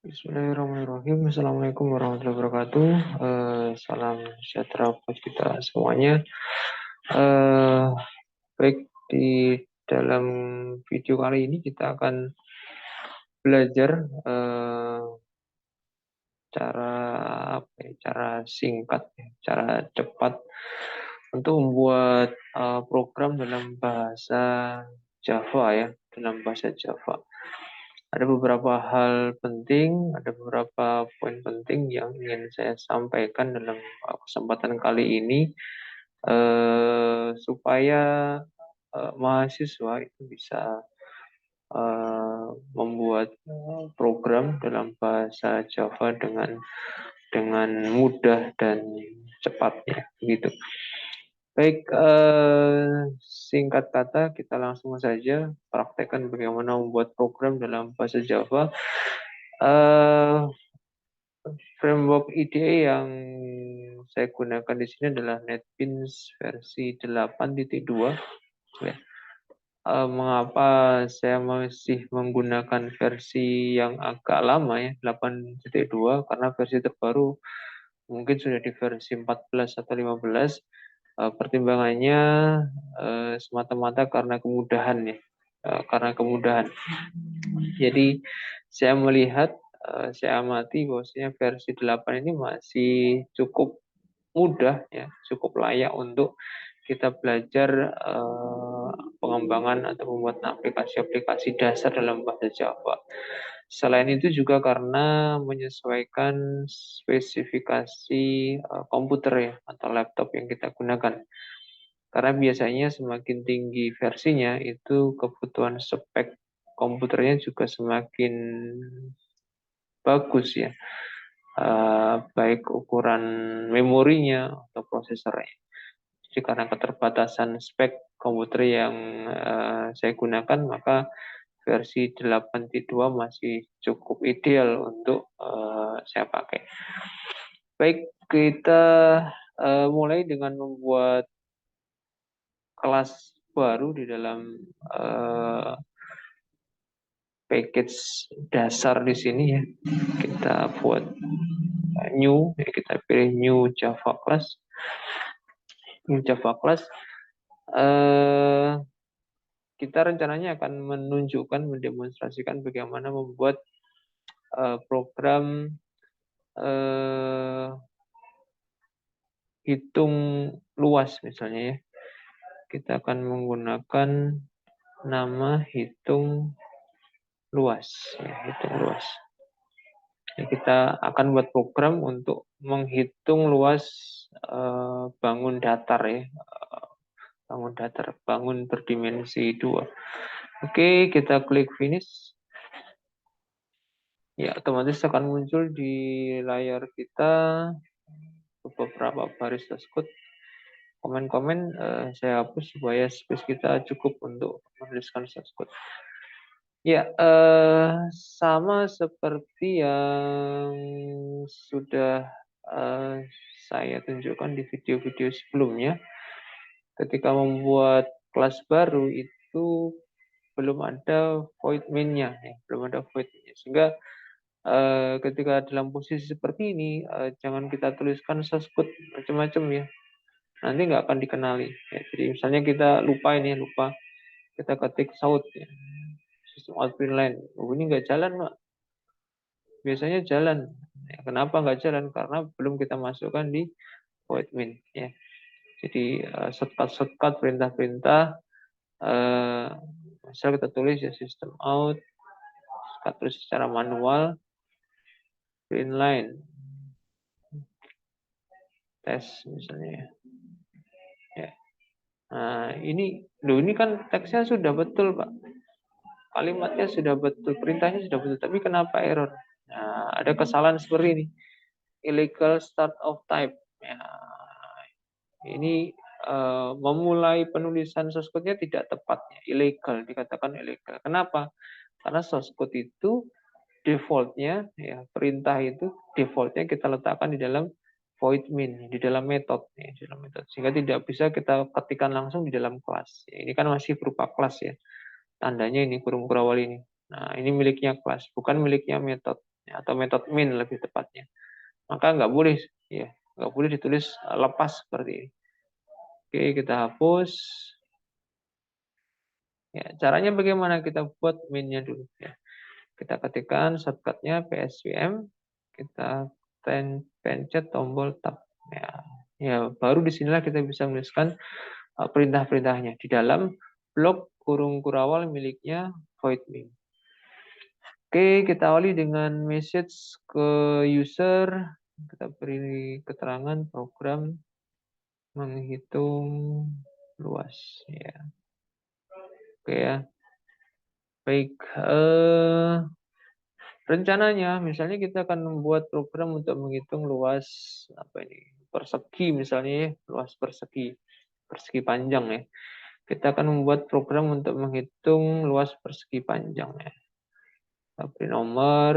Bismillahirrahmanirrahim. Assalamualaikum warahmatullahi wabarakatuh. Salam sejahtera buat kita semuanya. Baik, di dalam video kali ini kita akan belajar cara singkat, cara cepat untuk membuat program dalam bahasa Java ya, dalam bahasa Java. Ada beberapa hal penting, ada beberapa poin penting yang ingin saya sampaikan dalam kesempatan kali ini supaya mahasiswa itu bisa membuat program dalam bahasa Java dengan mudah dan cepatnya, gitu. Baik, singkat kata kita langsung saja praktekkan bagaimana membuat program dalam bahasa Java. Framework IDE yang saya gunakan di sini adalah NetBeans versi 8.2. Ya. Mengapa saya masih menggunakan versi yang agak lama ya, 8.2? Karena versi terbaru mungkin sudah di versi 14 atau 15. Pertimbangannya semata-mata karena kemudahan ya, karena kemudahan. Jadi saya melihat, saya amati bahwasanya versi 8 ini masih cukup mudah ya, cukup layak untuk kita belajar pengembangan atau membuat aplikasi-aplikasi dasar dalam bahasa Java. Selain itu juga karena menyesuaikan spesifikasi komputer ya atau laptop yang kita gunakan. Karena biasanya semakin tinggi versinya itu kebutuhan spek komputernya juga semakin bagus ya. Baik ukuran memorinya atau prosesornya. Jadi karena keterbatasan spek komputer yang saya gunakan, maka versi 8.2 masih cukup ideal untuk saya pakai. Baik, kita mulai dengan membuat kelas baru di dalam package dasar di sini ya. Kita buat new, ya, kita pilih new Java class. New Java class. Kita rencananya akan menunjukkan, mendemonstrasikan bagaimana membuat program hitung luas misalnya ya. Kita akan menggunakan nama hitung luas, ya, hitung luas. Ya, kita akan buat program untuk menghitung luas bangun datar ya, bangun datar, bangun berdimensi 2. Oke, kita klik finish. Ya, otomatis akan muncul di layar kita beberapa baris tersebut. Komen-komen saya hapus supaya space kita cukup untuk menuliskan tersebut. Ya, sama seperti yang sudah saya tunjukkan di video-video sebelumnya. Ketika membuat kelas baru itu belum ada void main-nya, ya, belum ada void main-nya. Sehingga ketika dalam posisi seperti ini, jangan kita tuliskan source-code macam-macam ya. Nanti nggak akan dikenali. Ya, jadi misalnya kita lupa ini, lupa kita ketik south ya. Sistem out print line. Oh, ini nggak jalan, Pak. Biasanya jalan. Ya, kenapa nggak jalan? Karena belum kita masukkan di void main ya. Jadi shortcut perintah-perintah misal kita tulis ya system out, kita tulis secara manual print line tes misalnya ya. Nah, ini kan teksnya sudah betul, Pak. Kalimatnya sudah betul, perintahnya sudah betul, tapi kenapa error? Nah, ada kesalahan seperti ini. Illegal start of type. Ya, ini memulai penulisan source code-nya tidak tepatnya, ilegal, dikatakan ilegal. Kenapa? Karena source code itu defaultnya, ya, perintah itu defaultnya kita letakkan di dalam void main, di dalam metode, ya, di dalam metode, sehingga tidak bisa kita ketikkan langsung di dalam kelas. Ya, ini kan masih berupa kelas ya, tandanya ini kurung kurawal ini. Nah, ini miliknya kelas, bukan miliknya metode. ya, atau metode min lebih tepatnya. Maka nggak boleh ya, nggak boleh ditulis lepas seperti ini. Oke, kita hapus. Ya, caranya bagaimana? Kita buat min-nya dulu ya. Kita ketikkan shortcut-nya PSVM, kita pencet tombol tab. Ya, ya baru disinilah kita bisa menuliskan perintah-perintahnya di dalam blok kurung kurawal miliknya void min. Oke, kita awali dengan message ke user. Kita beri keterangan program menghitung luas. Ya, oke ya. Baik. Rencananya, misalnya kita akan membuat program untuk menghitung luas apa ini persegi misalnya ya, luas persegi panjang ya. Kita akan membuat program untuk menghitung luas persegi panjang ya. Kita beri nomor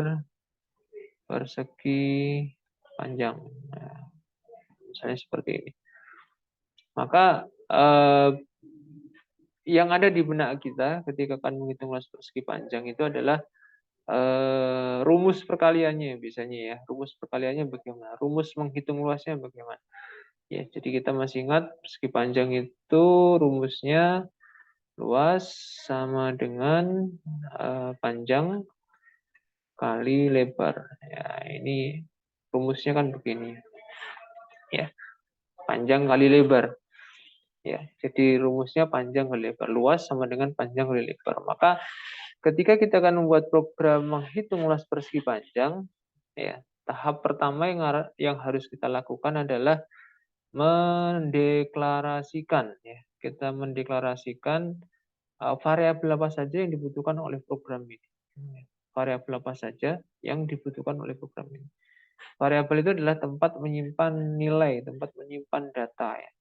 persegi panjang. Nah, misalnya seperti ini. Maka yang ada di benak kita ketika akan menghitung luas persegi panjang itu adalah rumus perkaliannya biasanya ya. Rumus perkaliannya bagaimana? Rumus menghitung luasnya bagaimana? Ya, jadi kita masih ingat persegi panjang itu rumusnya luas sama dengan panjang kali lebar. Ya, ini rumusnya kan begini. Ya, panjang kali lebar. Ya, jadi rumusnya panjang kali lebar. Luas sama dengan panjang kali lebar. Maka ketika kita akan membuat program menghitung luas persegi panjang, ya, tahap pertama yang harus kita lakukan adalah mendeklarasikan. Ya, kita mendeklarasikan variabel apa saja yang dibutuhkan oleh program ini. Variabel apa saja yang dibutuhkan oleh program ini. Variabel itu adalah tempat menyimpan nilai, tempat menyimpan data. Ya.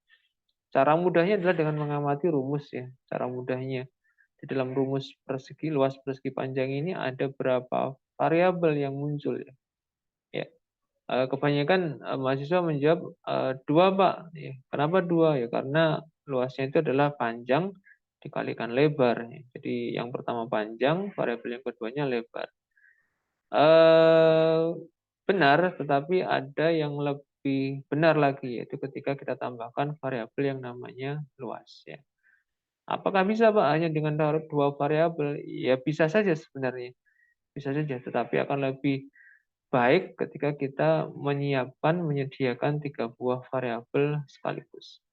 Cara mudahnya adalah dengan mengamati rumus ya. Cara mudahnya di dalam rumus persegi luas persegi panjang ini ada berapa variabel yang muncul ya. Ya. Kebanyakan mahasiswa menjawab 2 Pak. Ya. Kenapa 2? Ya karena luasnya itu adalah panjang dikalikan lebar. Ya. Jadi yang pertama panjang, variabel yang keduanya lebar. Benar, tetapi ada yang lebih benar lagi yaitu ketika kita tambahkan variabel yang namanya luas ya. Apakah bisa Pak hanya dengan taruh 2 variabel? Ya bisa saja sebenarnya. Bisa saja, tetapi akan lebih baik ketika kita menyediakan 3 buah variabel sekaligus.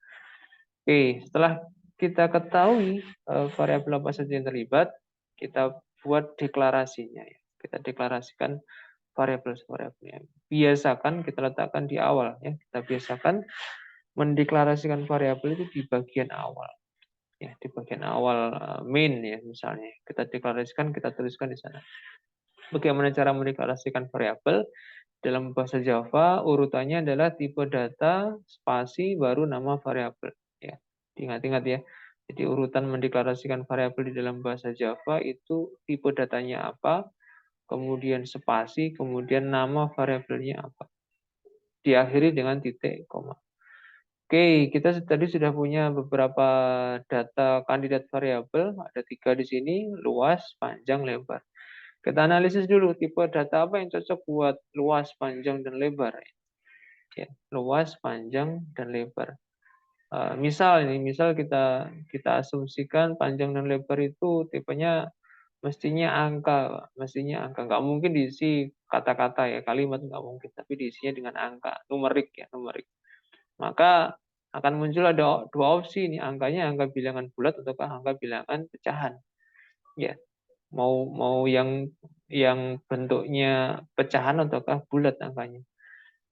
Oke, setelah kita ketahui variabel apa saja yang terlibat, kita buat deklarasinya ya. Kita deklarasikan variabel-variabelnya. Biasakan kita letakkan di awal ya. Kita biasakan mendeklarasikan variabel itu di bagian awal. Ya, di bagian awal main ya misalnya. Kita deklarasikan, kita tuliskan di sana. Bagaimana cara mendeklarasikan variabel? Dalam bahasa Java, urutannya adalah tipe data, spasi, baru nama variabel. Ya, ingat-ingat ya. Jadi urutan mendeklarasikan variabel di dalam bahasa Java itu tipe datanya apa, kemudian spasi, kemudian nama variabelnya apa. Diakhiri dengan titik, koma. Oke, kita tadi sudah punya beberapa data kandidat variabel, ada 3 di sini, luas, panjang, lebar. Kita analisis dulu tipe data apa yang cocok buat luas, panjang, dan lebar. Ya, luas, panjang, dan lebar. Misal kita asumsikan panjang dan lebar itu tipenya mestinya angka, nggak mungkin diisi kata-kata ya kalimat nggak mungkin, tapi diisinya dengan angka, numerik ya numerik. Maka akan muncul ada 2 opsi nih angkanya angka bilangan bulat ataukah angka bilangan pecahan. Ya, mau yang bentuknya pecahan ataukah bulat angkanya.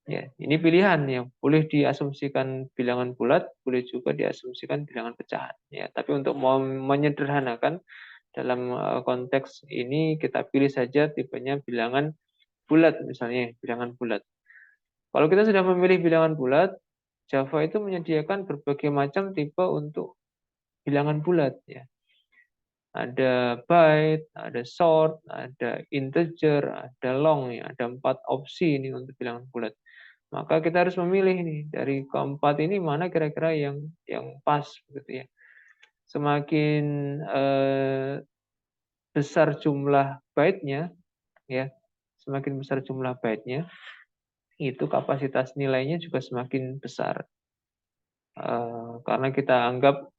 Ya, ini pilihan ya. Boleh diasumsikan bilangan bulat, boleh juga diasumsikan bilangan pecahan. Ya, tapi untuk menyederhanakan dalam konteks ini kita pilih saja tipenya bilangan bulat misalnya, bilangan bulat. Kalau kita sudah memilih bilangan bulat, Java itu menyediakan berbagai macam tipe untuk bilangan bulat ya. Ada byte, ada short, ada integer, ada long ya, ada 4 opsi ini untuk bilangan bulat. Maka kita harus memilih nih dari keempat ini mana kira-kira yang pas gitu ya. Semakin besar jumlah byte-nya ya, semakin besar jumlah byte-nya, itu kapasitas nilainya juga semakin besar. Karena kita anggap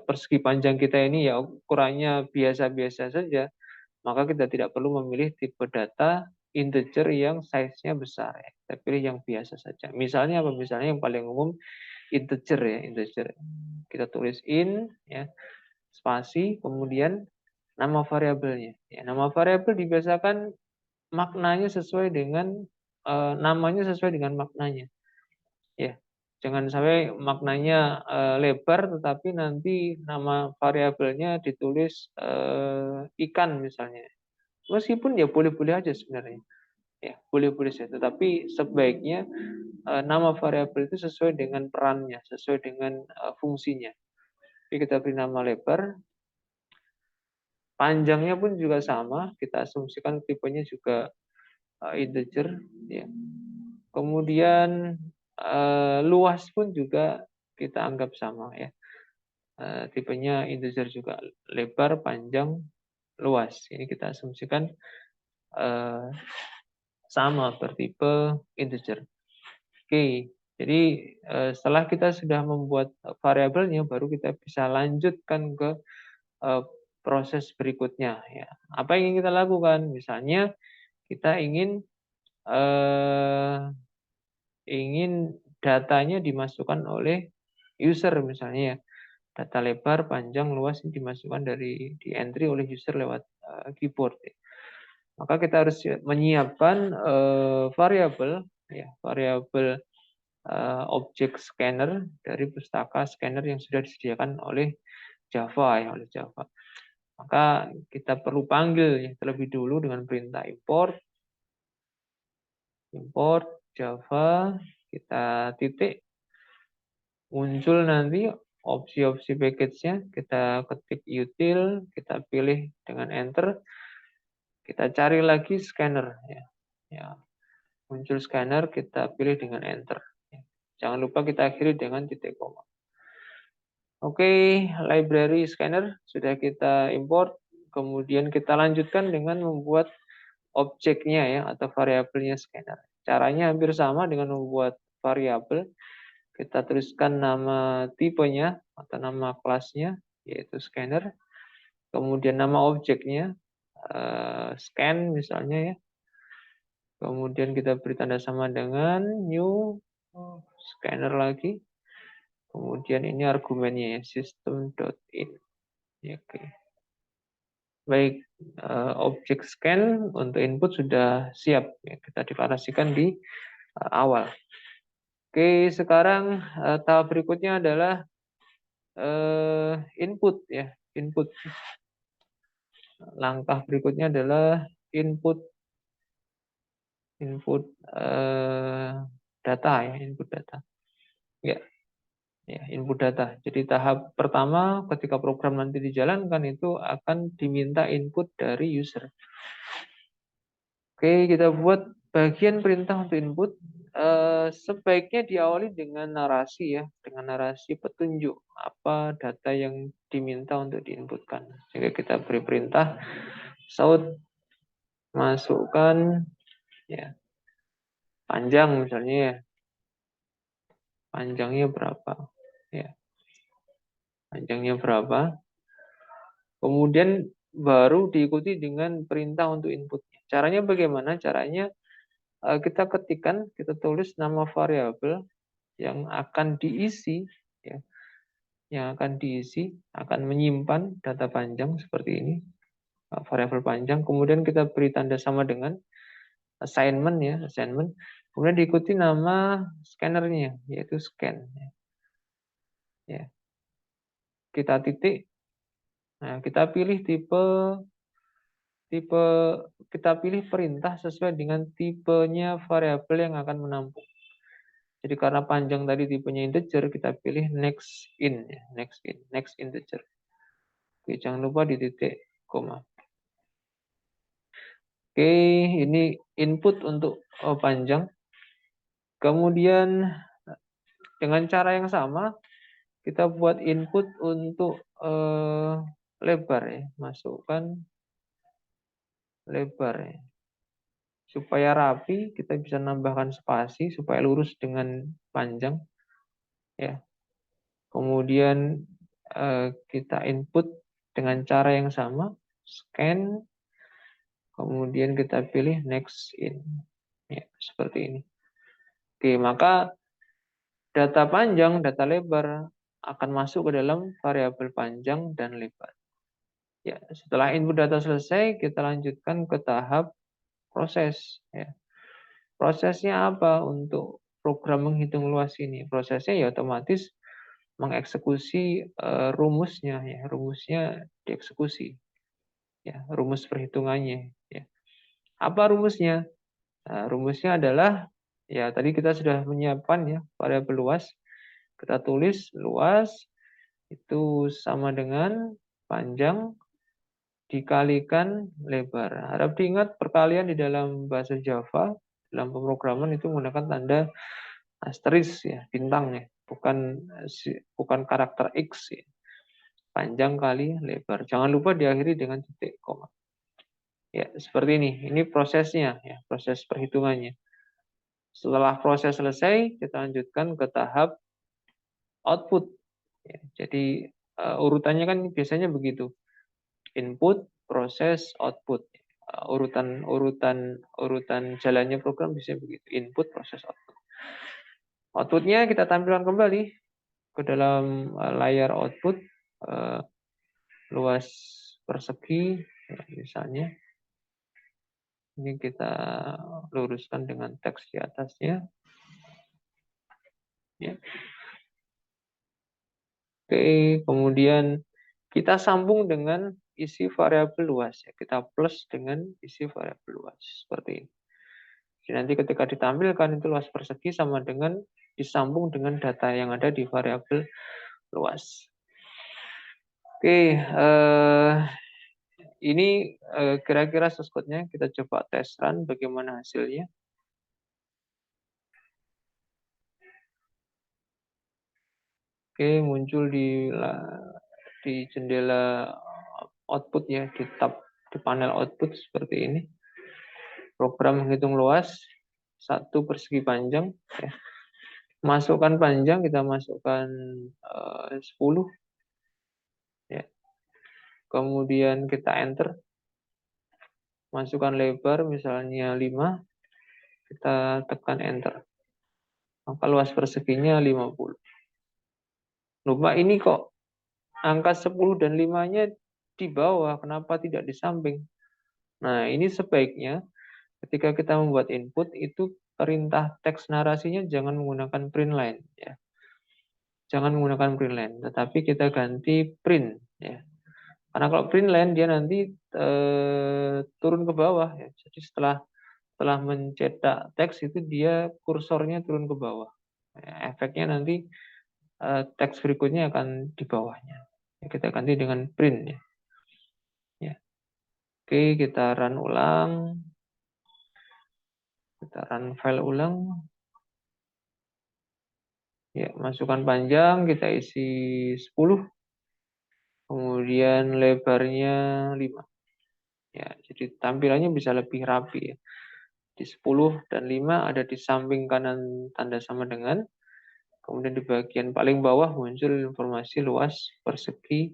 persegi panjang kita ini ya ukurannya biasa-biasa saja, maka kita tidak perlu memilih tipe data integer yang size-nya besar. Ya. Kita pilih yang biasa saja. Misalnya apa? Misalnya yang paling umum integer ya, integer. Kita tulis in, ya, spasi, kemudian nama variabelnya. Ya, nama variabel dibiasakan maknanya sesuai dengan namanya sesuai dengan maknanya. Ya, jangan sampai maknanya lebar, tetapi nanti nama variabelnya ditulis ikan misalnya. Meskipun ya boleh-boleh aja sebenarnya, ya boleh-boleh saja. Tetapi sebaiknya nama variabel itu sesuai dengan perannya, sesuai dengan fungsinya. Jadi kita beri nama lebar, panjangnya pun juga sama. Kita asumsikan tipenya juga integer, ya. Kemudian luas pun juga kita anggap sama ya. Tipenya integer juga, lebar, panjang, luas. Ini kita asumsikan sama bertipe integer. Oke, jadi setelah kita sudah membuat variabelnya, baru kita bisa lanjutkan ke proses berikutnya. Ya. Apa yang ingin kita lakukan? Misalnya kita ingin datanya dimasukkan oleh user misalnya ya. Data lebar, panjang, luas ini dimasukkan di entry oleh user lewat keyboard. Ya. Maka kita harus menyiapkan variabel, ya, variabel objek scanner dari pustaka scanner yang sudah disediakan oleh Java ya, oleh Java. Maka kita perlu panggil ya, terlebih dulu dengan perintah import Java, kita titik, muncul nanti opsi-opsi package-nya, kita ketik util, kita pilih dengan enter, kita cari lagi scanner ya. Ya, muncul scanner, kita pilih dengan enter. Ya. Jangan lupa kita akhiri dengan titik koma. Oke, library scanner sudah kita import, kemudian kita lanjutkan dengan membuat objeknya ya atau variabelnya scanner. Caranya hampir sama dengan membuat variabel. Kita tuliskan nama tipenya atau nama kelasnya, yaitu scanner. Kemudian nama objeknya, scan misalnya ya. Kemudian kita beri tanda sama dengan new scanner lagi. Kemudian ini argumennya ya, system.in. Oke. Baik, objek scan untuk input sudah siap. Ya, kita deklarasikan di awal. Oke, sekarang tahap berikutnya adalah input ya, input. Langkah berikutnya adalah input data ya, input data. Ya, ya, input data. Jadi tahap pertama ketika program nanti dijalankan itu akan diminta input dari user. Oke, kita buat bagian perintah untuk input. Sebaiknya diawali dengan narasi ya, dengan narasi petunjuk apa data yang diminta untuk diinputkan. Jika kita beri perintah shout masukkan ya panjang misalnya ya, panjangnya berapa ya, panjangnya berapa. Kemudian baru diikuti dengan perintah untuk inputnya. Caranya bagaimana? Caranya kita ketikkan, kita tulis nama variabel yang akan diisi ya, yang akan diisi, akan menyimpan data panjang seperti ini, variabel panjang. Kemudian kita beri tanda sama dengan assignment ya, assignment. Kemudian diikuti nama scannernya, yaitu scan. Ya. Kita titik, nah kita pilih tipe, kita pilih perintah sesuai dengan tipenya variabel yang akan menampung. Jadi karena panjang tadi tipenya integer, kita pilih next in, ya, next integer. Oke, jangan lupa di titik koma. Oke, ini input untuk panjang. Kemudian dengan cara yang sama, kita buat input untuk lebar ya, masukkan lebar ya. Supaya rapi, kita bisa nambahkan spasi supaya lurus dengan panjang, ya. Kemudian kita input dengan cara yang sama, scan, kemudian kita pilih next in, ya, seperti ini. Oke, maka data panjang, data lebar akan masuk ke dalam variabel panjang dan lebar. Ya, setelah input data selesai, kita lanjutkan ke tahap proses. Ya. Prosesnya apa untuk program menghitung luas ini? Prosesnya ya otomatis mengeksekusi rumusnya, ya, rumusnya dieksekusi, ya, rumus perhitungannya. Ya. Apa rumusnya? Nah, rumusnya adalah ya tadi kita sudah menyiapkan ya variabel luas. Kita tulis luas itu sama dengan panjang dikalikan lebar. Harap diingat perkalian di dalam bahasa Java, dalam pemrograman itu menggunakan tanda asterisk ya, bintang ya, bukan karakter X ya. Panjang kali lebar. Jangan lupa diakhiri dengan titik koma. Ya, seperti ini. Ini prosesnya ya, proses perhitungannya. Setelah proses selesai, kita lanjutkan ke tahap output. Ya, jadi urutannya kan biasanya begitu. Input, proses, output. Urutan jalannya program bisa begitu. Input, proses, output. Outputnya kita tampilkan kembali ke dalam layar output luas persegi, ya, misalnya. Ini kita luruskan dengan teks di atasnya. Ya. Oke, kemudian kita sambung dengan isi variabel luas. Ya. Kita plus dengan isi variabel luas. Seperti ini. Jadi nanti ketika ditampilkan itu luas persegi sama dengan disambung dengan data yang ada di variabel luas. Oke, ini kira-kira source code-nya. Kita coba tes run bagaimana hasilnya. Oke, muncul di jendela output ya, di tab di panel output seperti ini. Program menghitung luas, 1 persegi panjang. Ya. Masukkan panjang, kita masukkan 10. Ya. Kemudian kita enter. Masukkan lebar, misalnya 5. Kita tekan enter. Maka luas perseginya 50. Lupa ini kok angka 10 dan 5-nya di bawah, kenapa tidak di samping? Nah, ini sebaiknya ketika kita membuat input itu perintah teks narasinya jangan menggunakan print line ya. Jangan menggunakan print line, tetapi kita ganti print ya. Karena kalau print line dia nanti turun ke bawah ya. Jadi setelah mencetak teks itu dia kursornya turun ke bawah. Ya, efeknya nanti teks berikutnya akan di bawahnya. Ya, kita ganti dengan print ya. Ya. Oke, kita run ulang. Kita run file ulang. Ya, masukkan panjang, kita isi 10. Kemudian lebarnya 5. Ya, jadi tampilannya bisa lebih rapi ya. Di 10 dan 5 ada di samping kanan tanda sama dengan. Kemudian di bagian paling bawah muncul informasi luas persegi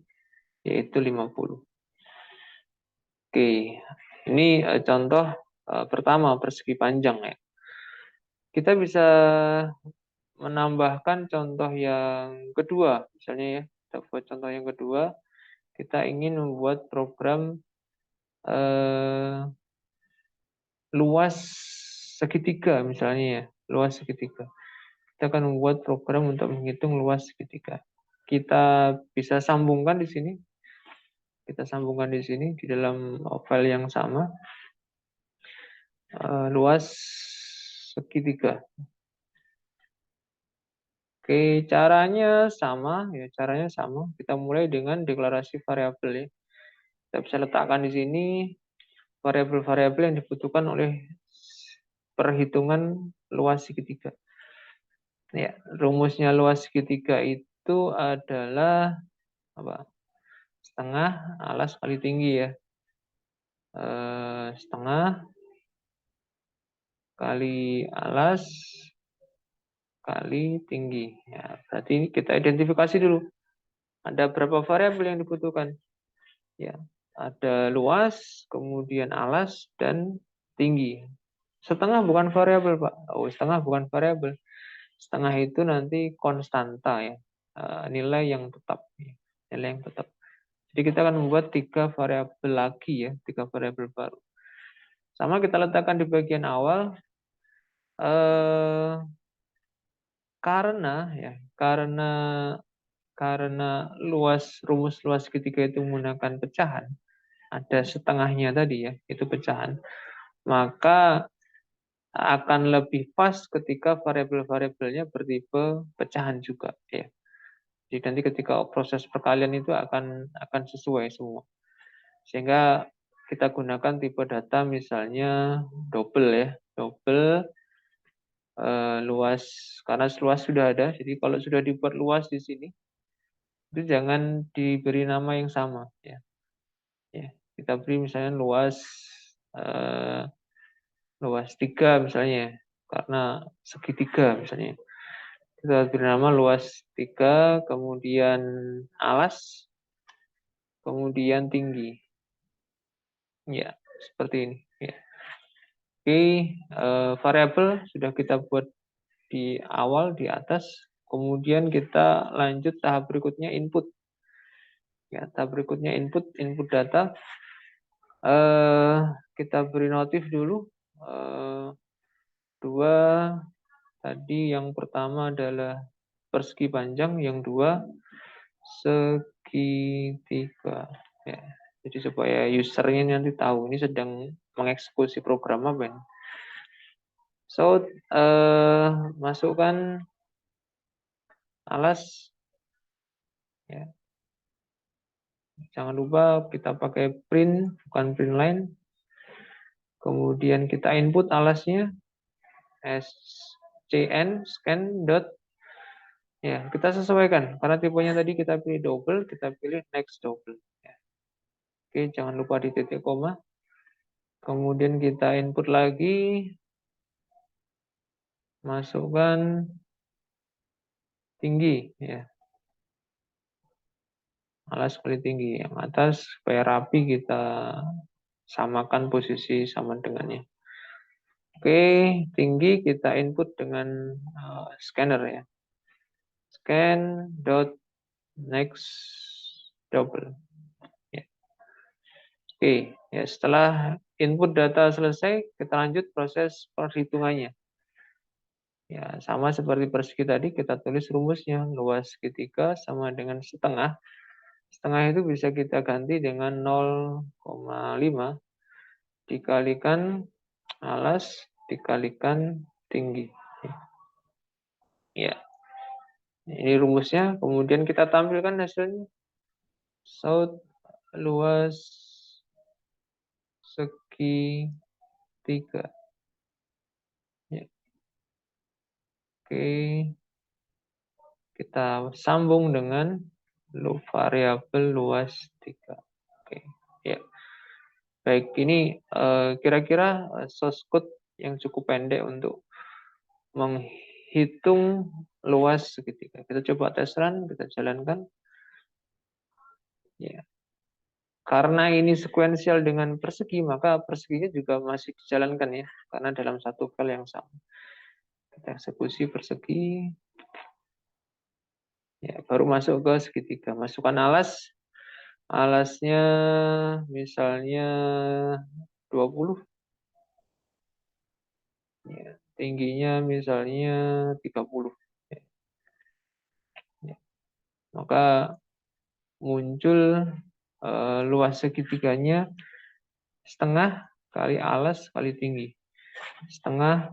yaitu 50. Oke, ini contoh pertama persegi panjang ya. Kita bisa menambahkan contoh yang kedua, misalnya ya, kita buat contoh yang kedua, kita ingin membuat program luas segitiga misalnya ya, luas segitiga. Kita akan membuat program untuk menghitung luas segitiga. Kita bisa sambungkan di sini. Kita sambungkan di sini di dalam file yang sama. Luas segitiga. Oke, caranya sama ya, caranya sama. Kita mulai dengan deklarasi variabel ya. Kita bisa letakkan di sini variabel-variabel yang dibutuhkan oleh perhitungan luas segitiga. Ya, rumusnya luas segitiga itu adalah apa? Setengah alas kali tinggi ya. Setengah kali alas kali tinggi. Ya, berarti kita identifikasi dulu. Ada berapa variabel yang dibutuhkan? Ya, ada luas, kemudian alas, dan tinggi. Setengah bukan variabel, Pak. Oh, setengah bukan variabel. Setengah itu nanti konstanta ya, nilai yang tetap. Nilai yang tetap. Jadi kita akan membuat 3 variabel lagi ya, 3 variabel baru. Sama kita letakkan di bagian awal, eh, karena ya, karena rumus luas segitiga itu menggunakan pecahan, ada setengahnya tadi ya, itu pecahan, maka akan lebih pas ketika variabel-variabelnya bertipe pecahan juga ya. Jadi nanti ketika proses perkalian itu akan sesuai semua. Sehingga kita gunakan tipe data misalnya double ya, double luas, karena luas sudah ada. Jadi kalau sudah dibuat luas di sini, itu jangan diberi nama yang sama ya. Ya, kita beri misalnya luas eh, luas 3 misalnya, karena segitiga misalnya. Kita beri nama luas 3, kemudian alas, kemudian tinggi. Ya, seperti ini. Ya. Oke, variabel sudah kita buat di awal, di atas. Kemudian kita lanjut tahap berikutnya input. Ya, tahap berikutnya input data. Kita beri notif dulu. 2, tadi yang pertama adalah persegi panjang, yang 2 segitiga. Ya, jadi supaya usernya nanti tahu ini sedang mengeksekusi program apa ini. So, masukkan alas. Ya. Jangan lupa kita pakai print, bukan print line. Kemudian kita input alasnya scan dot. Ya, kita sesuaikan karena tipenya tadi kita pilih double, kita pilih next double. Ya. Oke, jangan lupa di titik koma. Kemudian kita input lagi, masukkan tinggi, ya, alas kali tinggi. Yang atas supaya rapi kita samakan posisi sama dengannya. Oke, tinggi kita input dengan scanner ya. Scan dot next double. Ya. Oke, ya setelah input data selesai, kita lanjut proses perhitungannya. Ya, sama seperti persegi tadi, kita tulis rumusnya. Luas segitiga sama dengan setengah. Setengah itu bisa kita ganti dengan 0,5 dikalikan alas dikalikan tinggi. Ya, ini rumusnya. Kemudian kita tampilkan hasilnya. So, luas segitiga. Ya. Oke, kita sambung dengan variabel luas 3. Oke, ya. Baik, ini kira-kira source code yang cukup pendek untuk menghitung luas segitiga. Kita coba tes run, kita jalankan. Ya. Karena ini sekuensial dengan persegi, maka perseginya juga masih dijalankan ya, karena dalam satu file yang sama. Kita eksekusi persegi. Ya, baru masuk ke segitiga. Masukkan alas. Alasnya misalnya 20. Ya, tingginya misalnya 30. Ya, ya. Maka muncul luas segitiganya setengah kali alas kali tinggi. Setengah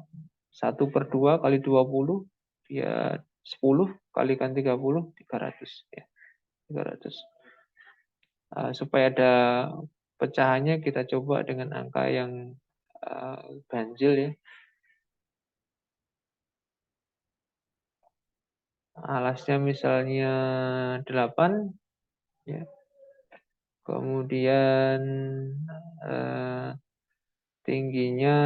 1/2 kali 20, dia 10 kalikan 30, 300. Ya, 300. Supaya ada pecahannya, kita coba dengan angka yang ganjil ya. Alasnya misalnya 8, ya. Kemudian tingginya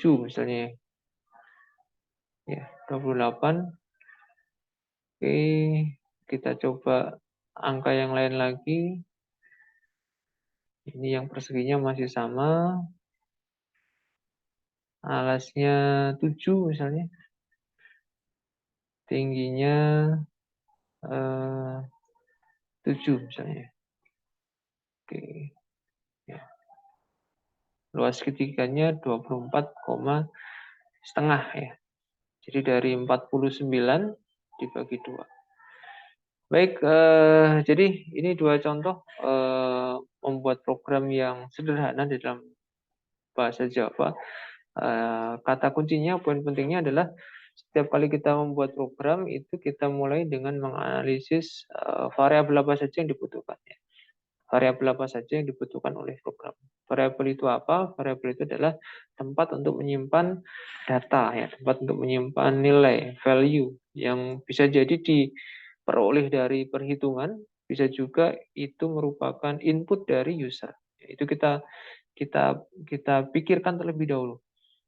misalnya. Ya, 28. Oke, kita coba angka yang lain lagi. Ini yang perseginya masih sama. Alasnya 7 misalnya. Tingginya 7 misalnya. Oke. Ya. Luas segitiganya 24,5 ya. Jadi dari 49 dibagi 2. Baik, jadi ini 2 contoh membuat program yang sederhana di dalam bahasa Java. Kata kuncinya, poin pentingnya adalah setiap kali kita membuat program itu kita mulai dengan menganalisis variabel apa saja yang dibutuhkan. Ya. Variabel apa saja yang dibutuhkan oleh program. Variabel itu apa? Variabel itu adalah tempat untuk menyimpan data, ya, tempat untuk menyimpan nilai, value yang bisa jadi diperoleh dari perhitungan, bisa juga itu merupakan input dari user. Itu kita kita kita pikirkan terlebih dahulu.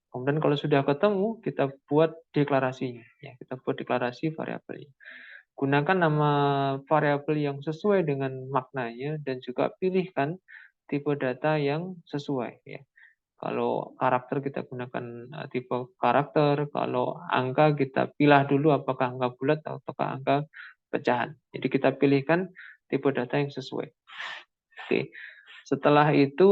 Kemudian kalau sudah ketemu, kita buat deklarasinya. Ya, kita buat deklarasi variabelnya. Gunakan nama variabel yang sesuai dengan maknanya dan juga pilihkan tipe data yang sesuai. Ya. Kalau karakter kita gunakan tipe karakter, kalau angka kita pilih dulu apakah angka bulat atau angka pecahan. Jadi kita pilihkan tipe data yang sesuai. Oke. Setelah itu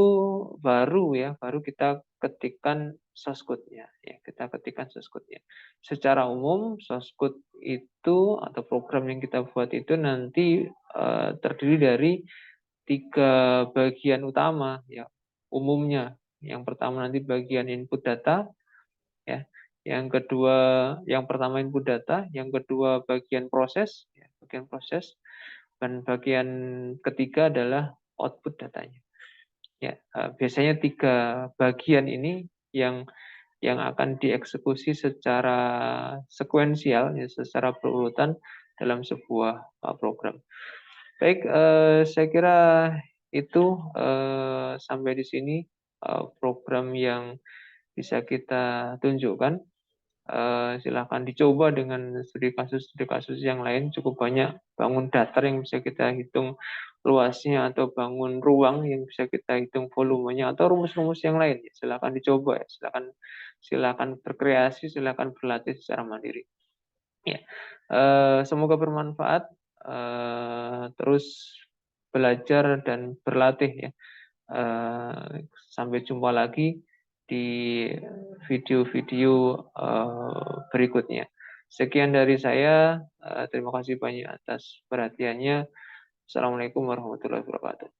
baru kita ketikkan source code-nya. Ya, kita ketikkan source code-nya. Secara umum source code itu atau program yang kita buat itu nanti terdiri dari 3 bagian utama ya umumnya. Yang pertama nanti bagian input data ya. Yang pertama input data, yang kedua bagian proses, ya, bagian proses, dan bagian ketiga adalah output datanya. Ya, biasanya 3 bagian ini yang akan dieksekusi secara sekuensial, ya, secara berurutan dalam sebuah program. Baik, saya kira itu sampai di sini program yang bisa kita tunjukkan. Silahkan dicoba dengan studi kasus yang lain. Cukup banyak bangun datar yang bisa kita hitung luasnya, atau bangun ruang yang bisa kita hitung volumenya, atau rumus-rumus yang lain. Silahkan dicoba ya. Silakan berkreasi, silakan berlatih secara mandiri. Ya, semoga bermanfaat. Terus belajar dan berlatih ya. Sampai jumpa lagi di video-video berikutnya. Sekian dari saya. Terima kasih banyak atas perhatiannya. Assalamualaikum warahmatullahi wabarakatuh.